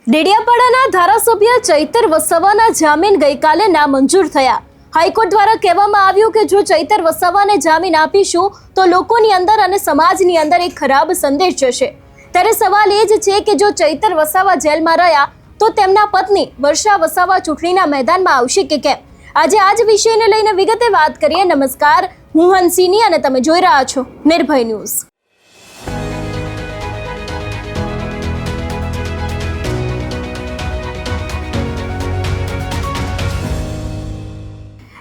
ડેડિયાપાડાના ધારાસભ્ય ચૈતર વસાવાના જામીન ગઈકાલે નામંજૂર થયા। હાઈકોર્ટ દ્વારા કહેવામાં આવ્યું કે જો ચૈતર વસાવાને જામીન આપીશું તો લોકોની અંદર અને સમાજની અંદર એક ખરાબ સંદેશ જશે। ત્યારે સવાલ એ જ છે કે જો ચૈતર વસાવા જેલમાં રહ્યા તો તેમના પત્ની વર્ષા વસાવા ચૂંટણીના મેદાનમાં આવશે કે કેમ? આજે આ જ વિષયને લઈને વિગતે વાત કરીએ। નમસ્કાર, હું હંસિની અને તમે જોઈ રહ્યા છો નિર્ભય ન્યૂઝ।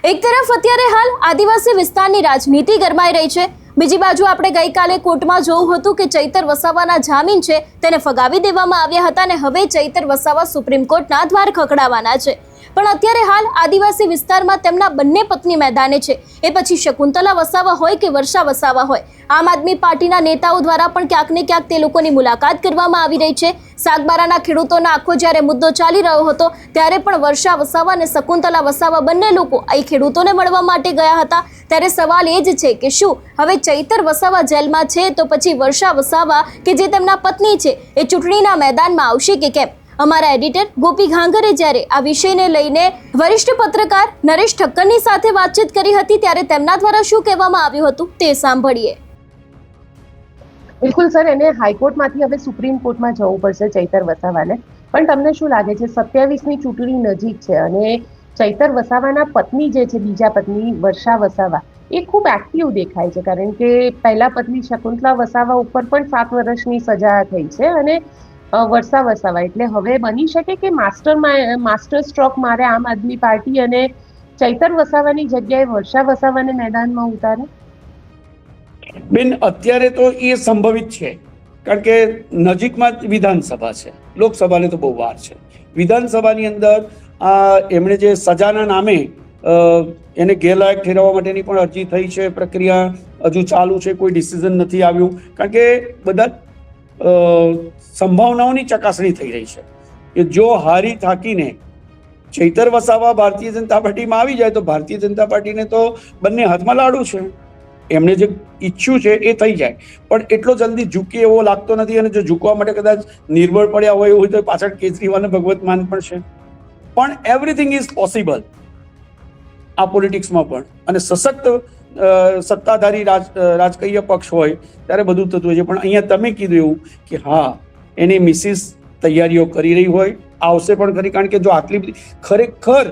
એક તરફ અત્યારે હાલ આદિવાસી વિસ્તારની રાજનીતિ ગરમાઈ રહી છે, બીજી બાજુ આપણે ગઈકાલે કોર્ટમાં જોયું હતું કે ચૈતર વસાવાના જામીન છે તેને ફગાવી દેવામાં આવ્યા હતા અને હવે ચૈતર વસાવા સુપ્રીમ કોર્ટના દ્વાર ખખડાવવાના છે। પણ અત્યારે હાલ આદિવાસી વિસ્તારમાં તેમના બંને પત્ની મેદાને છે। એ પછી શકુંતલા વસાવા હોય કે વર્ષા વસાવા હોય, આમ આદમી પાર્ટીના નેતાઓ દ્વારા પણ ક્યાંક ને ક્યાંક તે લોકોની મુલાકાત કરવામાં આવી રહી છે। સાગબારાના ખેડૂતોના આખો જ્યારે મુદ્દો ચાલી રહ્યો હતો ત્યારે પણ વર્ષા વસાવા અને શકુંતલા વસાવા બંને લોકો અહીં ખેડૂતોને મળવા માટે ગયા હતા। ત્યારે સવાલ એ જ છે કે શું હવે ચૈતર વસાવા જેલમાં છે તો પછી વર્ષા વસાવા કે જે તેમના પત્ની છે એ ચૂંટણીના મેદાનમાં આવશે કે કેમ? અમારા એડિટર ગોપી ઘાંઘરે જ્યારે આ વિષયને લઈને વરિષ્ઠ પત્રકાર નરેશ ઠક્કરની સાથે વાતચીત કરી હતી ત્યારે તેમના દ્વારા શું કહેવામાં આવ્યું હતું તે સાંભળીએ। બિલકુલ સર, એને હાઈકોર્ટમાંથી હવે સુપ્રીમ કોર્ટમાં જવું પડશે ચૈતર વસાવાને। પણ તમને શું લાગે છે, 27ની ચૂંટણી નજીક છે અને ચૈતર વસાવાના પત્ની જે છે, બીજા પત્ની વર્ષા વસાવા, એ ખૂબ એક્ટિવ દેખાય છે, કારણ કે પહેલા પત્ની શકુંતલા વસાવા ઉપર પણ 7 વર્ષની સજા થઈ છે અને વર્ષા વસાવા એટલે હવે બની શકે કે માસ્ટર સ્ટ્રોક મારે આમ આદમી પાર્ટી અને ચૈતર વસાવાની જગ્યાએ વર્ષા વસાવાને મેદાનમાં ઉતારે? બેન, અત્યારે તો એ સંભવિત છે, કારણ કે નજીકમાં જ વિધાનસભા છે, લોકસભાને તો બહુ વાર છે। વિધાનસભાની અંદર એમણે જે સજાના નામે એને ગેરલાયક ઠેરવવા માટેની પણ અરજી થઈ છે, પ્રક્રિયા હજુ ચાલુ છે, કોઈ ડિસિઝન નથી આવ્યું, કારણ કે બધા સંભાવનાઓની ચકાસણી થઈ રહી છે કે જો હારી થાકીને ચૈતર વસાવા ભારતીય જનતા પાર્ટીમાં આવી જાય તો ભારતીય જનતા પાર્ટીને તો બંને હાથમાં લાડુ છે, એમને જે ઈચ્છ્યું છે એ થઈ જાય, પણ એટલો જલ્દી ઝૂકે એવો લાગતો નથી। અને જો ઝૂકવા માટે કદાચ નિર્બળ પડ્યા હોય એવું તો પાછળ કેજરીવાલ અને ભગવત માન પણ છે, પણ એવરીથિંગ ઇઝ પોસિબલ આ પોલિટિક્સમાં પણ। અને સશક્ત સત્તાધારી રાજકીય પક્ષ હોય ત્યારે બધું થતું હોય છે, પણ અહીંયા તમે કીધું એવું કે હા, એની મિસિસ તૈયારીઓ કરી રહી હોય, આવશે પણ ખરી, કારણ કે જો આટલી બધી ખરેખર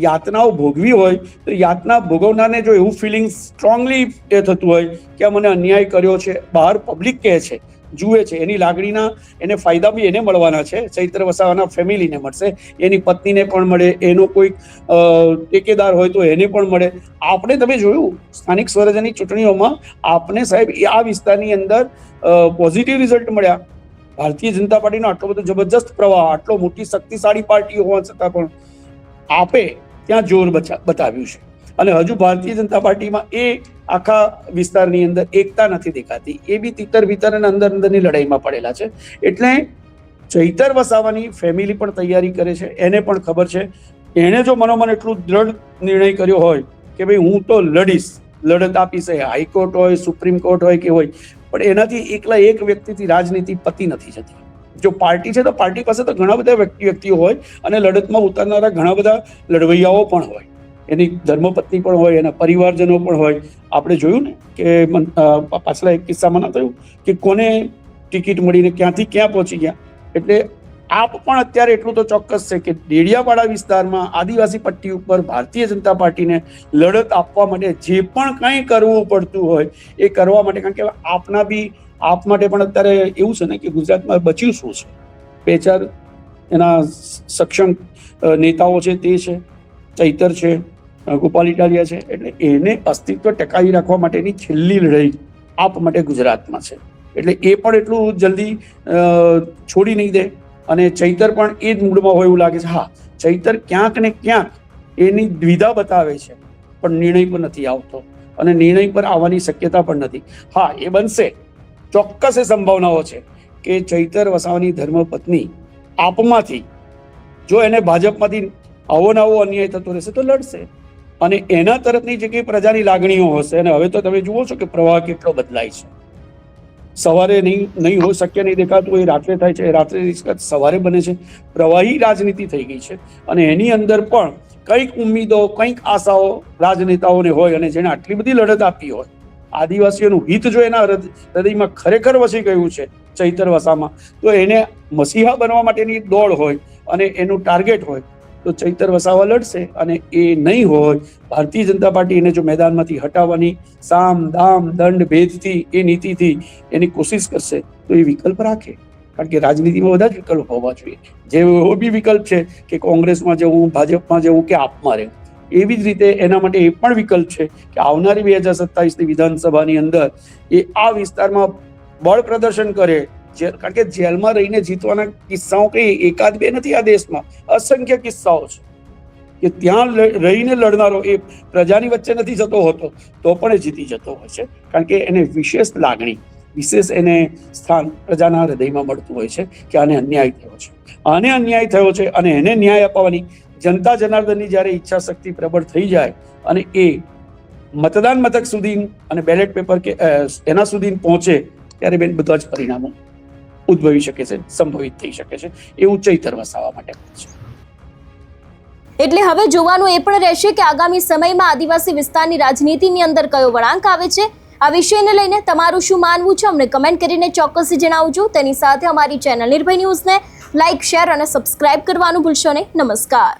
યાતનાઓ ભોગવી હોય તો યાતના ભોગવનારને જો એવું ફિલિંગ સ્ટ્રોંગલી એ થતું હોય કે મને અન્યાય કર્યો છે, બહાર પબ્લિક કહે છે, જુએ છે, એની લાગણીના એને ફાયદા બી એને મળવાના છે, ચૈતર વસાવાના ફેમિલીને મળશે, એની પત્નીને પણ મળે, એનો કોઈક ટેકેદાર હોય તો એને પણ મળે। આપણે તમે જોયું સ્થાનિક સ્વરાજ્યની ચૂંટણીઓમાં આપને સાહેબ આ વિસ્તારની અંદર પોઝિટિવ રિઝલ્ટ મળ્યા। ભારતીય જનતા પાર્ટીનો આટલો બધો જબરજસ્ત પ્રવાહ, આટલો મોટી શક્તિશાળી પાર્ટી હોવા છતાં પણ આપે ત્યાં જોર બતાવ્યું છે અને હજુ ભારતીય જનતા પાર્ટીમાં એ આખા વિસ્તારની અંદર એકતા નથી દેખાતી, એ બી તીતર ભીતર અને અંદરની લડાઈમાં પડેલા છે। એટલે ચૈતર વસાવાની ફેમિલી પણ તૈયારી કરે છે, એને પણ ખબર છે, એણે જો મનોમન એટલું દ્રઢ નિર્ણય કર્યો હોય કે ભાઈ હું તો લડીશ, લડત આપીશ, હાઈકોર્ટ હોય, સુપ્રીમ કોર્ટ હોય કે હોય, પણ એનાથી એકલા એક વ્યક્તિથી રાજનીતિ પતી નથી જતી। જો પાર્ટી છે તો પાર્ટી પાસે તો ઘણા બધા વ્યક્તિઓ હોય અને લડતમાં ઉતારનારા ઘણા બધા લડવૈયાઓ પણ હોય, એની ધર્મપત્ની પણ હોય, એના પરિવારજનો પણ હોય। આપણે જોયું ને કે પાછલા એક કિસ્સામાં ના થયું કે કોને ટિકિટ મળીને ક્યાંથી ક્યાં પહોંચી ગયા। એટલે આપ પણ અત્યારે એટલું તો ચોક્કસ છે કે ડેડિયાપાડા વિસ્તારમાં આદિવાસી પટ્ટી ઉપર ભારતીય જનતા પાર્ટીને લડત આપવા માટે જે પણ કંઈ કરવું પડતું હોય એ કરવા માટે, કારણ કે આપના બી આપ માટે પણ અત્યારે એવું છે ને કે ગુજરાતમાં બચ્યું શું છે, 2-4 એના સક્ષમ નેતાઓ છે, તે છે, ચૈતર છે, ગોપાલ ઇટાલિયા છે, એટલે એને અસ્તિત્વ ટકાવી રાખવા માટેની છેલ્લી લડાઈ આપ માટે ગુજરાતમાં છે। એટલે એ પણ એટલું જલ્દી છોડી નહીં દે અને ચૈતર પણ એ જ મૂડમાં હોય એવું લાગે છે। હા, ચૈતર ક્યાંક ને ક્યાંક એની દ્વિધા બતાવે છે, પણ નિર્ણય પર નથી આવતો અને નિર્ણય પર આવવાની શક્યતા પણ નથી। હા, એ બનશે, ચોક્કસ એ સંભાવનાઓ છે કે ચૈતર વસાવાની ધર્મપત્ની આપમાંથી જો એને ભાજપમાંથી આવો નવો અન્યાય થતો રહેશે તો લડશે અને એના તરફની જે કંઈ પ્રજાની લાગણીઓ હશે, અને હવે તો તમે જુઓ છો કે પ્રવાહ કેટલો બદલાય છે। સવારે નહીં હોય, શક્ય નહીં દેખાતું એ રાત્રે થાય છે, રાત્રે સવારે બને છે. પ્રવાહી રાજનીતિ થઈ ગઈ છે અને એની અંદર પણ કંઈક ઉમ્મીદો, કંઈક આશાઓ રાજનેતાઓને હોય અને જેને આટલી બધી લડત આપી હોય, આદિવાસીઓનું હિત જો એના હૃદયમાં ખરેખર વસી ગયું છે ચૈતર વસામાં, તો એને મસીહા બનવા માટેની દોડ હોય અને એનું ટાર્ગેટ હોય તો ચૈતર વસાવા લડશે. અને એ નહીં હોય, ભારતીય જનતા પાર્ટી એને જો મેદાનમાંથી હટાવવાની સામ દામ દંડ ભેદથી એ નીતિથી એની કોશિશ કરશે તો એ વિકલ્પ રાખે. કારણ કે રાજનીતિમાં બધા જ વિકલ્પ હોવા જોઈએ. જે એવો બી વિકલ્પ છે કે કોંગ્રેસમાં જવું, ભાજપમાં જવું કે આપમાં રહેવું, એવી જ રીતે એના માટે એ પણ વિકલ્પ છે કે આવનારી 2027ની વિધાનસભાની અંદર એ આ વિસ્તારમાં બળ પ્રદર્શન કરે. કારણ કે જેલમાં રહીને જીતવાના કિસ્સાઓ કઈ એકાદ બે નથી આ દેશમાં, અસંખ્ય કિસ્સાઓ છે કે ત્યાં રહીને લડનારો એ પ્રજાની વચ્ચે નથી જતો હોતો તો પણ એ જીતી જતો હોય છે. કારણ કે એને વિશેષ લાગણી, વિશેષ એને સ્થાન પ્રજાના હૃદયમાં મળતું હોય છે કે આને અન્યાય થયો છે, આને અન્યાય થયો છે અને એને ન્યાય અપાવવાની જનતા જનાર્દનની જ્યારે ઈચ્છા શક્તિ પ્રબળ થઈ જાય અને એ મતદાન મથક સુધી અને બેલેટ પેપર કે એના સુધી પહોંચે ત્યારે બેન બધા જ પરિણામો ઉદ્ભવી શકે છે, સંભવિત થઈ શકે છે. એવું ચૈતર વસાવા માટે છે. એટલે હવે જોવાનું એ પણ રહેશે કે આગામી સમયમાં આદિવાસી વિસ્તારની રાજનીતિની અંદર કયો વળાંક આવે છે. આ વિષયને લઈને તમારું શું માનવું છે અમને કમેન્ટ કરીને ચોક્કસથી જણાવજો. તેની સાથે અમારી ચેનલ નિર્ભય ન્યૂઝને લાઇક, શેર અને સબસ્ક્રાઇબ કરવાનું ભૂલશો નહીં. નમસ્કાર.